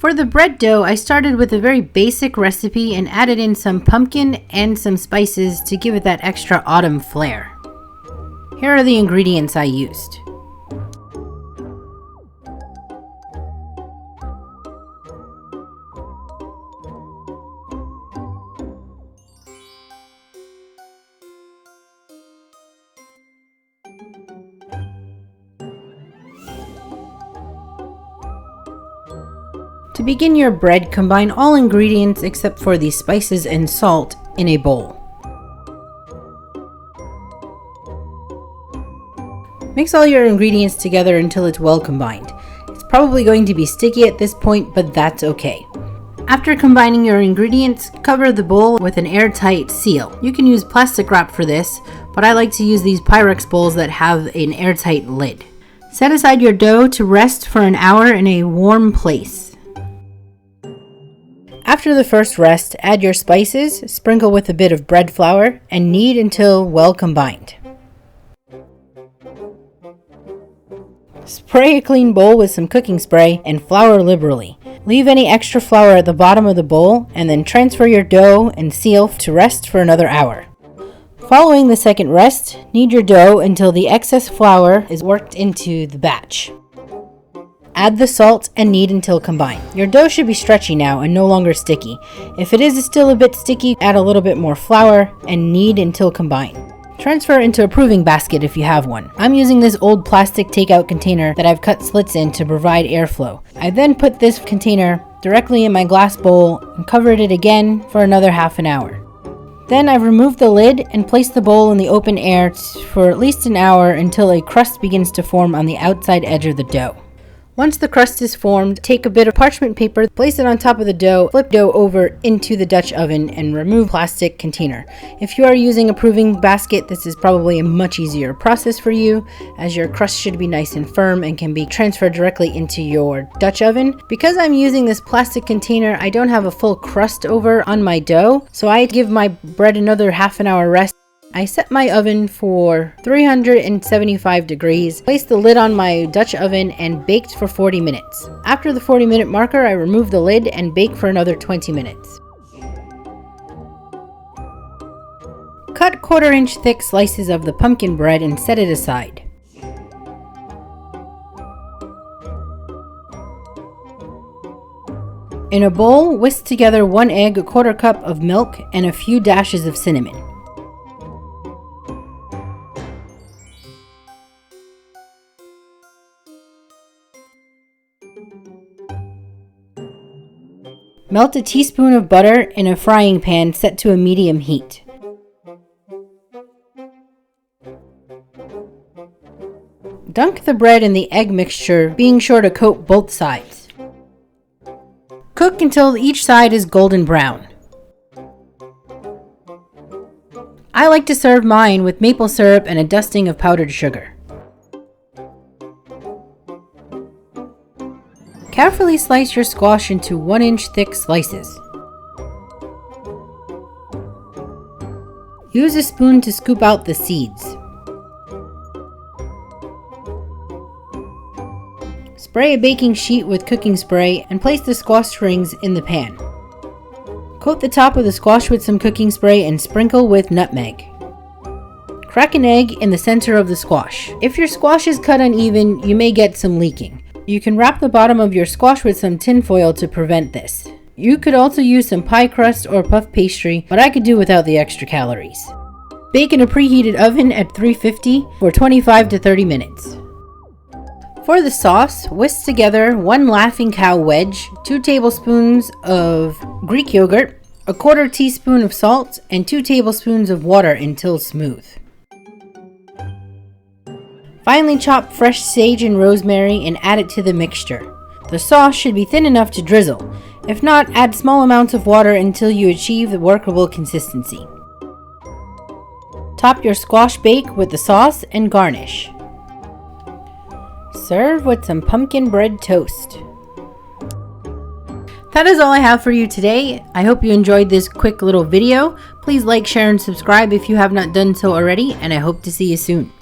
For the bread dough, I started with a very basic recipe and added in some pumpkin and some spices to give it that extra autumn flair. Here are the ingredients I used. To begin your bread, combine all ingredients except for the spices and salt in a bowl. Mix all your ingredients together until it's well combined. It's probably going to be sticky at this point, but that's okay. After combining your ingredients, cover the bowl with an airtight seal. You can use plastic wrap for this, but I like to use these Pyrex bowls that have an airtight lid. Set aside your dough to rest for an hour in a warm place. After the first rest, add your spices, sprinkle with a bit of bread flour, and knead until well combined. Spray a clean bowl with some cooking spray and flour liberally. Leave any extra flour at the bottom of the bowl and then transfer your dough and seal to rest for another hour. Following the second rest, knead your dough until the excess flour is worked into the batch. Add the salt and knead until combined. Your dough should be stretchy now and no longer sticky. If it is still a bit sticky, add a little bit more flour and knead until combined. Transfer into a proving basket if you have one. I'm using this old plastic takeout container that I've cut slits in to provide airflow. I then put this container directly in my glass bowl and covered it again for another half an hour. Then I've removed the lid and placed the bowl in the open air for at least an hour until a crust begins to form on the outside edge of the dough. Once the crust is formed, take a bit of parchment paper, place it on top of the dough, flip dough over into the Dutch oven, and remove plastic container. If you are using a proving basket, this is probably a much easier process for you, as your crust should be nice and firm and can be transferred directly into your Dutch oven. Because I'm using this plastic container, I don't have a full crust over on my dough, so I give my bread another half an hour rest. I set my oven for 375 degrees, placed the lid on my Dutch oven, and baked for 40 minutes. After the 40-minute marker, I removed the lid and baked for another 20 minutes. Cut 1/4 inch thick slices of the pumpkin bread and set it aside. In a bowl, whisk together 1 egg, 1/4 cup of milk, and a few dashes of cinnamon. Melt a teaspoon of butter in a frying pan set to a medium heat. Dunk the bread in the egg mixture, being sure to coat both sides. Cook until each side is golden brown. I like to serve mine with maple syrup and a dusting of powdered sugar. Carefully slice your squash into 1 inch thick slices. Use a spoon to scoop out the seeds. Spray a baking sheet with cooking spray and place the squash rings in the pan. Coat the top of the squash with some cooking spray and sprinkle with nutmeg. Crack an egg in the center of the squash. If your squash is cut uneven, you may get some leaking. You can wrap the bottom of your squash with some tin foil to prevent this. You could also use some pie crust or puff pastry, but I could do without the extra calories. Bake in a preheated oven at 350 for 25 to 30 minutes. For the sauce, whisk together 1 Laughing Cow wedge, 2 tablespoons of Greek yogurt, a 1/4 teaspoon of salt, and 2 tablespoons of water until smooth. Finally, chop fresh sage and rosemary and add it to the mixture. The sauce should be thin enough to drizzle. If not, add small amounts of water until you achieve the workable consistency. Top your squash bake with the sauce and garnish. Serve with some pumpkin bread toast. That is all I have for you today. I hope you enjoyed this quick little video. Please like, share, and subscribe if you have not done so already, and I hope to see you soon.